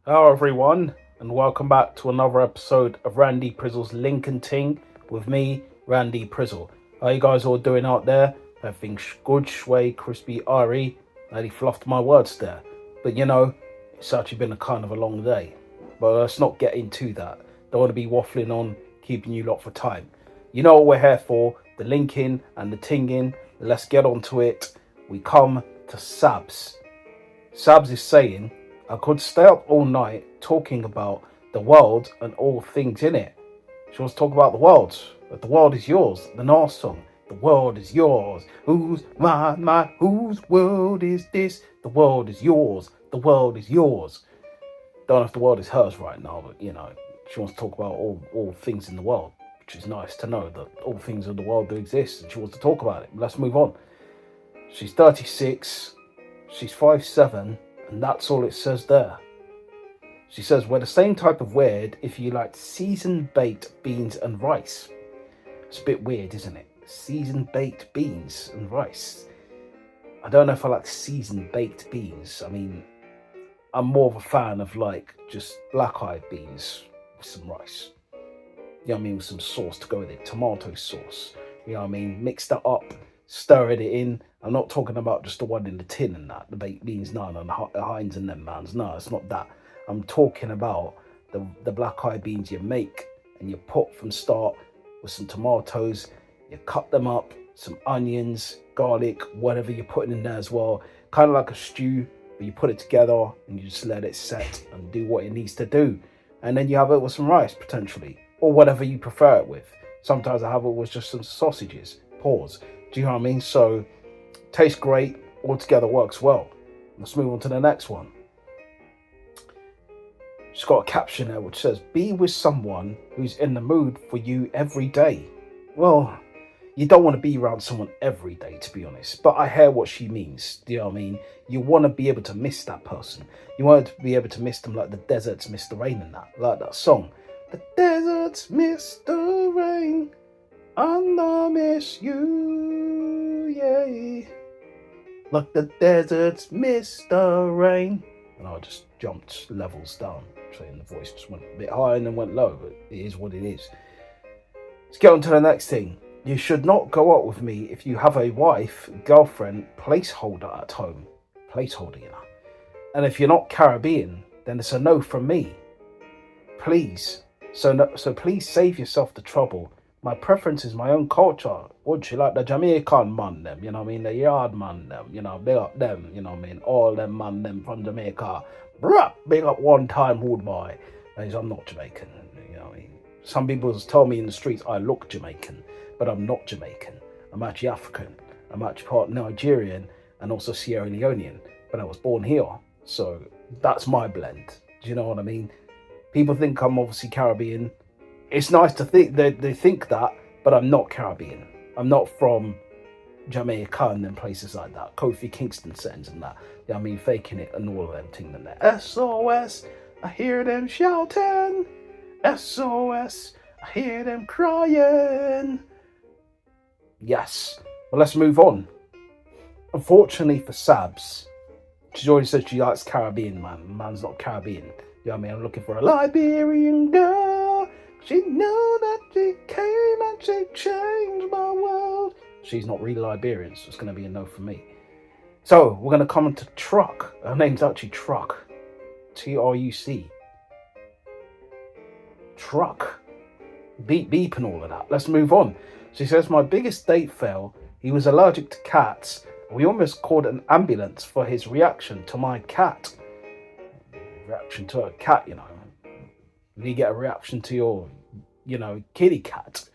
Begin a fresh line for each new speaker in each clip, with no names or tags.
Hello, everyone, and welcome back to another episode of Randy Prizzle's Lincoln Ting with me, Randy Prizzle. How you guys all doing out there? Everything good, shway, crispy, irie. Nearly fluffed my words there. But it's actually been a kind of a long day. But let's not get into that. Don't want to be waffling on, keeping you lot for time. You know what we're here for, the linking and the tinging. Let's get on to it. We come to Sabs. Sabs is saying, I could stay up all night talking about the world and all things in it. She wants to talk about the world. But the world is yours. The Norse song. The world is yours. Whose whose world is this? The world is yours. The world is yours. Don't know if the world is hers right now, but she wants to talk about all things in the world, which is nice to know that all things in the world do exist, and she wants to talk about it. Let's move on. She's 36. She's 5'7". And that's all it says there. She says, we're the same type of weird if you like seasoned baked beans and rice. It's a bit weird, isn't it? Seasoned baked beans and rice. I don't know if I like seasoned baked beans. I mean, I'm more of a fan of like just black-eyed beans with some rice. You know what I mean? With some sauce to go with it. Tomato sauce. You know what I mean? Mix that up. Stirring it in. I'm not talking about just the one in the tin and that, the baked beans, no, and the Heinz and them mans. No, it's not that. I'm talking about the black-eyed beans you make and you put from start with some tomatoes. You cut them up, some onions, garlic, whatever you're putting in there as well. Kind of like a stew, but you put it together and you just let it set and do what it needs to do. And then you have it with some rice, potentially, or whatever you prefer it with. Sometimes I have it with just some sausages. Pause. Do you know what I mean? So, tastes great, altogether works well. Let's move on to the next one. She's got a caption there which says, be with someone who's in the mood for you every day. Well, you don't want to be around someone every day, to be honest, but I hear what she means. Do you know what I mean? You want to be able to miss that person. You want to be able to miss them like the deserts miss the rain and that, like that song. The deserts miss the rain, and I miss you, yeah. Like the deserts miss the rain. And I just jumped levels down, saying the voice just went a bit high and then went low, but it is what it is. Let's get on to the next thing. You should not go out with me if you have a wife, girlfriend, placeholder at home. Placeholder, And if you're not Caribbean, then it's a no from me. Please. So please save yourself the trouble. My preference is my own culture. Would you like the Jamaican man them? You know what I mean? The yard man them. Big up them. You know what I mean? All them man them from Jamaica. Bruh, big up one time hood boy. I'm not Jamaican. You know what I mean? Some people tell me in the streets I look Jamaican, but I'm not Jamaican. I'm actually African. I'm actually part Nigerian and also Sierra Leonean. But I was born here. So that's my blend. Do you know what I mean? People think I'm obviously Caribbean. It's nice to think that they think that, but I'm not Caribbean. I'm not from Jamaica and places like that. Kofi Kingston settings and that. You know what I mean? Faking it and all of them things and that. SOS, I hear them shouting. SOS, I hear them crying. Yes. Well, let's move on. Unfortunately for Sabs, she's already said she likes Caribbean, man. Man's not Caribbean. You know what I mean? I'm looking for a Liberian girl. She knew that she came and she changed my world. She's not really Liberian, so it's going to be a no for me. So, we're going to come into Truck. Her name's actually Truck. Truc. Truck. Beep beep and all of that. Let's move on. She says, my biggest date fail, he was allergic to cats. We almost called an ambulance for his reaction to my cat. Reaction to a cat, You get a reaction to your, kitty cat.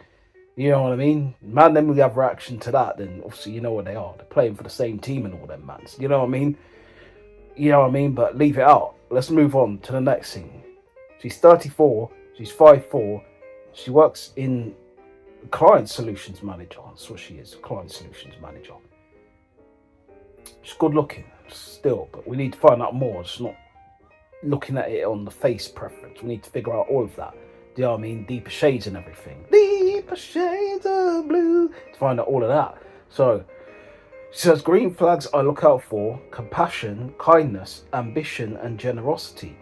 You know what I mean? Man, then we have reaction to that, then obviously you know what they are. They're playing for the same team and all them mans. You know what I mean? But leave it out. Let's move on to the next thing. She's 34. She's 5'4". She works in client solutions manager. That's what she is, client solutions manager. She's good looking still, but we need to find out more. It's not looking at it on the face preference. We need to figure out all of that. Do you know what I mean? Deeper shades and everything. Deeper shades of blue. To find out all of that. So, she says, green flags I look out for: compassion, kindness, ambition, and generosity.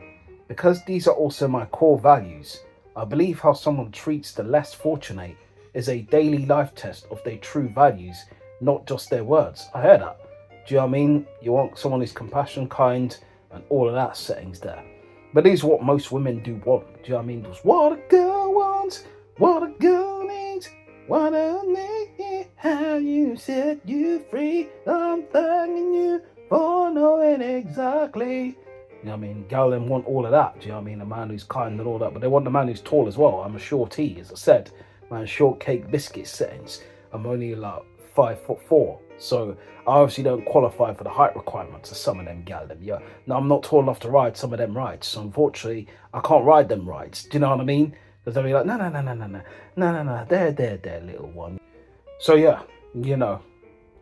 Because these are also my core values, I believe how someone treats the less fortunate is a daily life test of their true values, not just their words. I hear that. Do you know what I mean? You want someone who's compassionate, kind, and all of that settings there. But these are what most women do want. Do you know what I mean? Those what a girl wants, what a girl needs, what a need, how you set you free. I'm thanking you for knowing exactly. You know what I mean? Gal them want all of that. Do you know what I mean? A man who's kind and all that. But they want the man who's tall as well. I'm a shorty, as I said. Man, shortcake biscuit settings. I'm only like 5'4". So I obviously don't qualify for the height requirements of some of them gal them. Yeah. Now I'm not tall enough to ride some of them rides. So unfortunately, I can't ride them rides. Do you know what I mean? Because they'll be like, no, there, little one. So yeah, you know,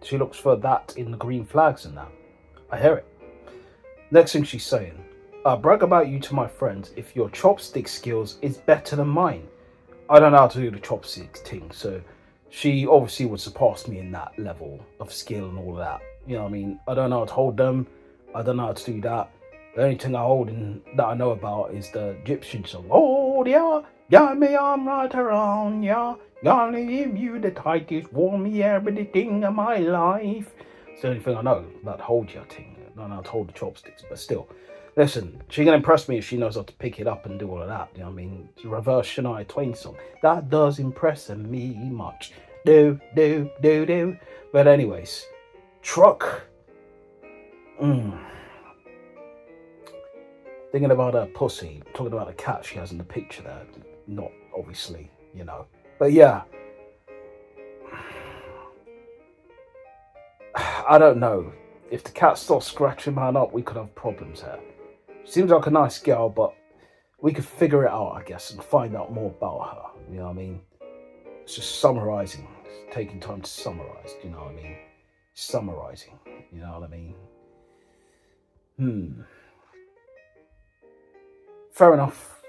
she looks for that in the green flags and that. I hear it. Next thing she's saying, I brag about you to my friends if your chopstick skills is better than mine. I don't know how to do the chopsticks thing, so she obviously would surpass me in that level of skill and all of that. You know what I mean? I don't know how to hold them. I don't know how to do that. The only thing I hold in that I know about is the Egyptian song. Oh yeah, got me arm right around, yeah. Gonna give you the tightest, warm everything of my life. It's the only thing I know about the hold ya thing. I don't know how to hold the chopsticks, but still. Listen, she can impress me if she knows how to pick it up and do all of that. You know what I mean? It's a reverse Shania Twain song. That does impress me much. Do. But anyways, truck. Thinking about her pussy, talking about the cat she has in the picture there. Not obviously, you know. But yeah. I don't know. If the cat starts scratching man up, we could have problems here. Seems like a nice girl, but we could figure it out, I guess, and find out more about her. You know what I mean? It's just summarizing. It's taking time to summarize. Do you know what I mean? Summarizing. You know what I mean? Fair enough.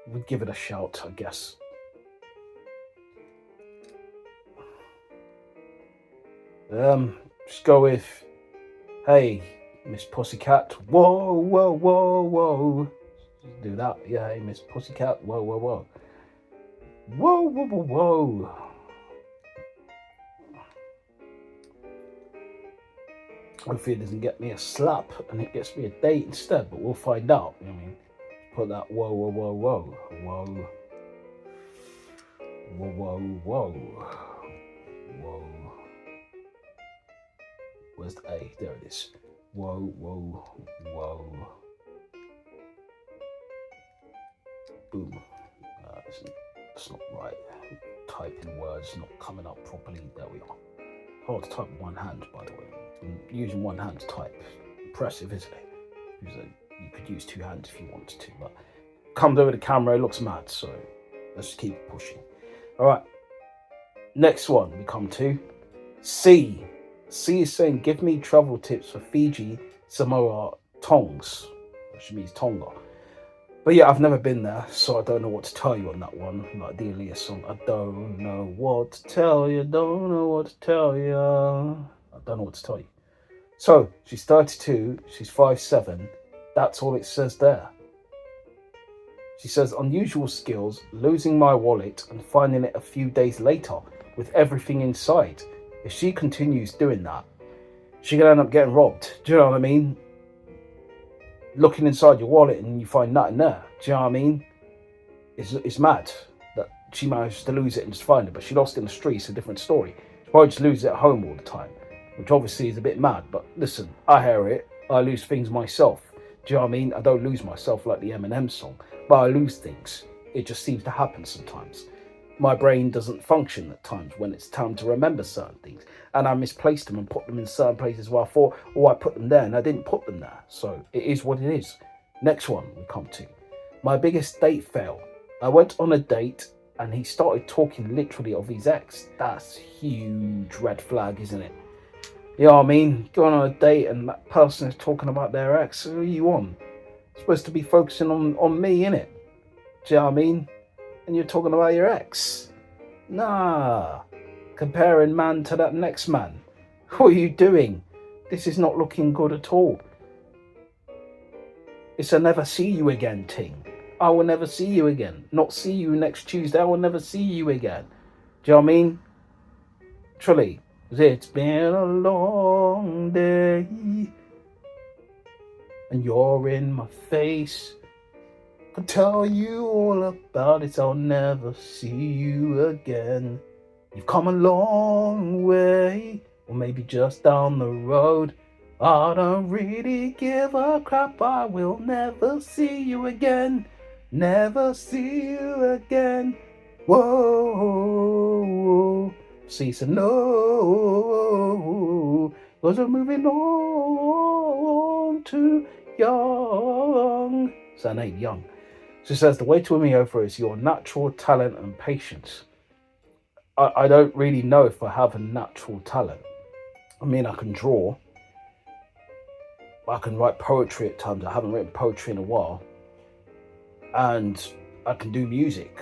We'd give it a shout, I guess. Just go with, hey, Miss Pussycat. Whoa. Do that. Yeah, hey, Miss Pussycat. Whoa. Hopefully it doesn't get me a slap and it gets me a date instead, but we'll find out. You know what I mean? Put that whoa. Where's the A? There it is. Whoa. Boom. It's not right. Typing words not coming up properly. There we are. Hard to type with one hand, by the way. I'm using one hand to type. Impressive, isn't it? You could use two hands if you wanted to, but comes over the camera, it looks mad, so let's just keep pushing. Alright. Next one we come to. C. C is saying, give me travel tips for Fiji, Samoa, Tongs. Which means Tonga. But yeah, I've never been there, so I don't know what to tell you on that one. Like the Aaliyah song, I don't know what to tell you, don't know what to tell you. I don't know what to tell you. So, she's 32, she's 5'7". That's all it says there. She says, unusual skills, losing my wallet and finding it a few days later with everything inside. If she continues doing that, she can end up getting robbed. Do you know what I mean? Looking inside your wallet and you find nothing there. Do you know what I mean? It's mad that she managed to lose it and just find it, but she lost it in the streets, a different story. She probably just loses it at home all the time, which obviously is a bit mad, but listen, I hear it. I lose things myself. Do you know what I mean? I don't lose myself like the Eminem song, but I lose things. It just seems to happen sometimes. My brain doesn't function at times when it's time to remember certain things, and I misplaced them and put them in certain places where I thought, oh, I put them there, and I didn't put them there. So it is what it is. Next one we come to. My biggest date fail. I went on a date and he started talking literally of his ex. That's huge red flag, isn't it? You know what I mean? Going on a date and that person is talking about their ex. Who are you on? You're supposed to be focusing on me, innit? Do you know what I mean? And you're talking about your ex. Nah. Comparing man to that next man. What are you doing? This is not looking good at all. It's a never see you again Ting. I will never see you again. Not see you next Tuesday. I will never see you again. Do you know what I mean? Truly. It's been a long day and you're in my face. Could tell you all about it. I'll never see you again. You've come a long way, or maybe just down the road. I don't really give a crap. I will never see you again. Never see you again. Whoa. See, so no. Cause we're moving on to young. So her name, Young. She says, the way to win me over is your natural talent and patience. I don't really know if I have a natural talent. I mean, I can draw. I can write poetry at times. I haven't written poetry in a while. And I can do music.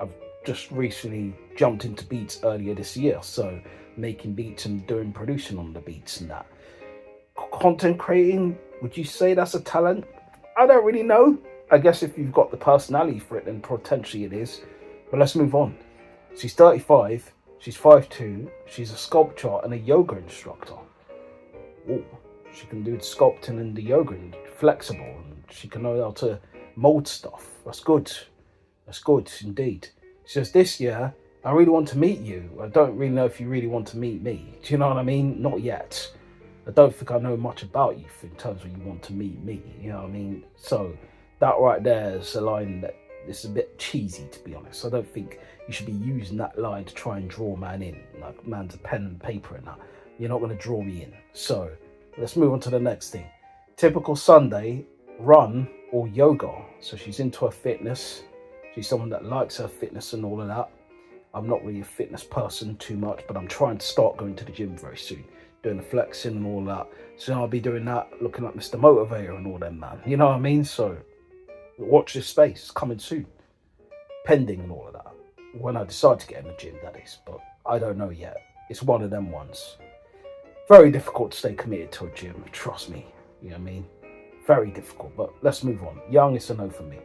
I've just recently jumped into beats earlier this year. So making beats and doing producing on the beats and that. Content creating, would you say that's a talent? I don't really know. I guess if you've got the personality for it, then potentially it is. But let's move on. She's 35, she's 5'2", she's a sculptor and a yoga instructor. Ooh, she can do the sculpting and the yoga, and flexible, and she can know how to mold stuff. That's good. That's good indeed. She says, this year, I really want to meet you. I don't really know if you really want to meet me. Do you know what I mean? Not yet. I don't think I know much about you in terms of you want to meet me. You know what I mean? So that right there is a line that is a bit cheesy, to be honest. I don't think you should be using that line to try and draw man in. Like man's a pen and paper and that. You're not going to draw me in. So let's move on to the next thing. Typical Sunday, run or yoga. So she's into her fitness. She's someone that likes her fitness and all of that. I'm not really a fitness person too much, but I'm trying to start going to the gym very soon. Doing the flexing and all that. So I'll be doing that, looking like Mr. Motivator and all them, man. You know what I mean? So watch this space. It's coming soon. Pending and all of that. When I decide to get in the gym, that is. But I don't know yet. It's one of them ones. Very difficult to stay committed to a gym. Trust me. You know what I mean? Very difficult. But let's move on. Young is a no for me.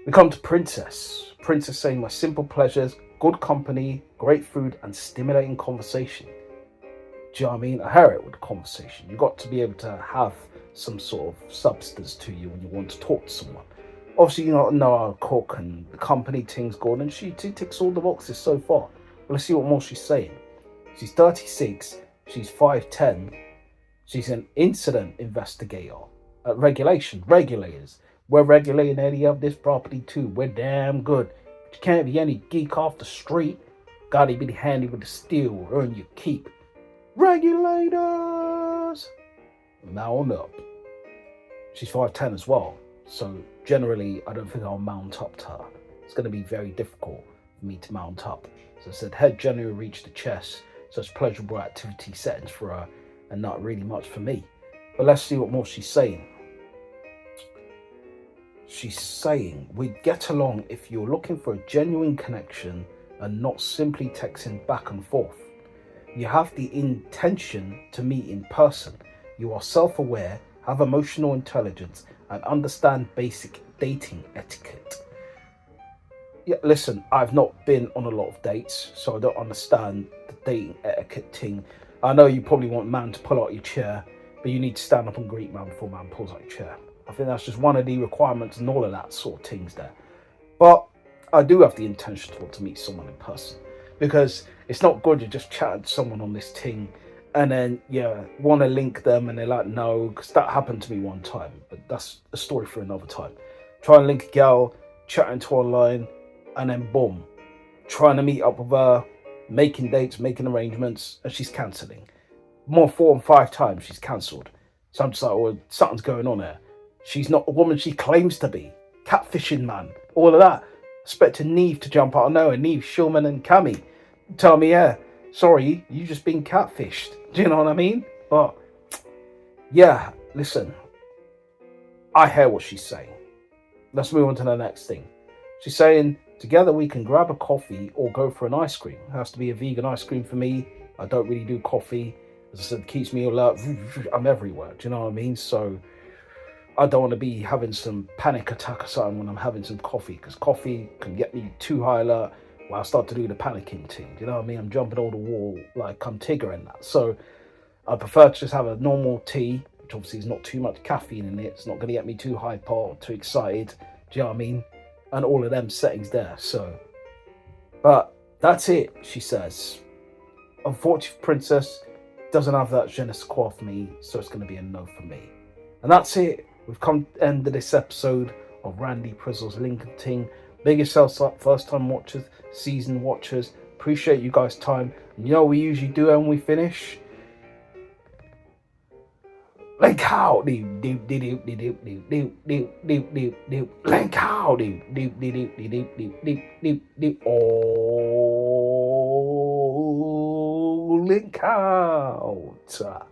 We come to Princess. Princess saying, my simple pleasures, good company, great food, and stimulating conversation. Do you know what I mean? I hear it with the conversation. You've got to be able to have some sort of substance to you when you want to talk to someone. Obviously, you know how to cook and the company Ting's good, and she ticks all the boxes so far. But let's see what more she's saying. She's 36, she's 5'10", she's an incident investigator at regulators. We're regulating any of this property too. We're damn good. But you can't be any geek off the street. Gotta be handy with the steel, earn your keep. Regulators! Mount up. She's 5'10" as well. So generally, I don't think I'll mount up to her. It's going to be very difficult for me to mount up. So I said, head generally reach the chest. Such pleasurable activity settings for her and not really much for me. But let's see what more she's saying. She's saying, we'd get along if you're looking for a genuine connection and not simply texting back and forth. You have the intention to meet in person. You are self-aware, have emotional intelligence, and understand basic dating etiquette. Yeah, listen, I've not been on a lot of dates, so I don't understand the dating etiquette thing. I know you probably want man to pull out your chair, but you need to stand up and greet man before man pulls out your chair. I think that's just one of the requirements and all of that sort of things there. But I do have the intention to want to meet someone in person, because it's not good to just chat to someone on this thing and then want to link them and they're like, no, because that happened to me one time, but that's a story for another time. Try and link a gal, chatting to her online, and then boom, trying to meet up with her, making dates, making arrangements, and she's cancelling. More 4 and 5 times she's cancelled. So I'm just like, well, something's going on here. She's not the woman she claims to be. Catfishing, man. All of that. Expecting Neve to jump out of nowhere. Neve, Shulman and Cammy tell me, sorry, you just been catfished. Do you know what I mean? But, yeah, listen. I hear what she's saying. Let's move on to the next thing. She's saying, together we can grab a coffee or go for an ice cream. It has to be a vegan ice cream for me. I don't really do coffee. As I said, it keeps me alert. I'm everywhere. Do you know what I mean? So I don't want to be having some panic attack or something when I'm having some coffee, because coffee can get me too high alert where I start to do the panicking thing. Do you know what I mean? I'm jumping over the wall like I'm Tigger and that. So I prefer to just have a normal tea, which obviously is not too much caffeine in it. It's not going to get me too hyper or too excited. Do you know what I mean? And all of them settings there. So, but that's it, she says. Unfortunately, Princess doesn't have that je ne sais quoi for me, so it's going to be a no for me. And that's it. We've come to the end of this episode of Randy Prizzle's Lincoln Ting. Big yourselves up, first time watchers, season watchers. Appreciate you guys' time. And you know what we usually do when we finish? Link out, link out, oh, link out.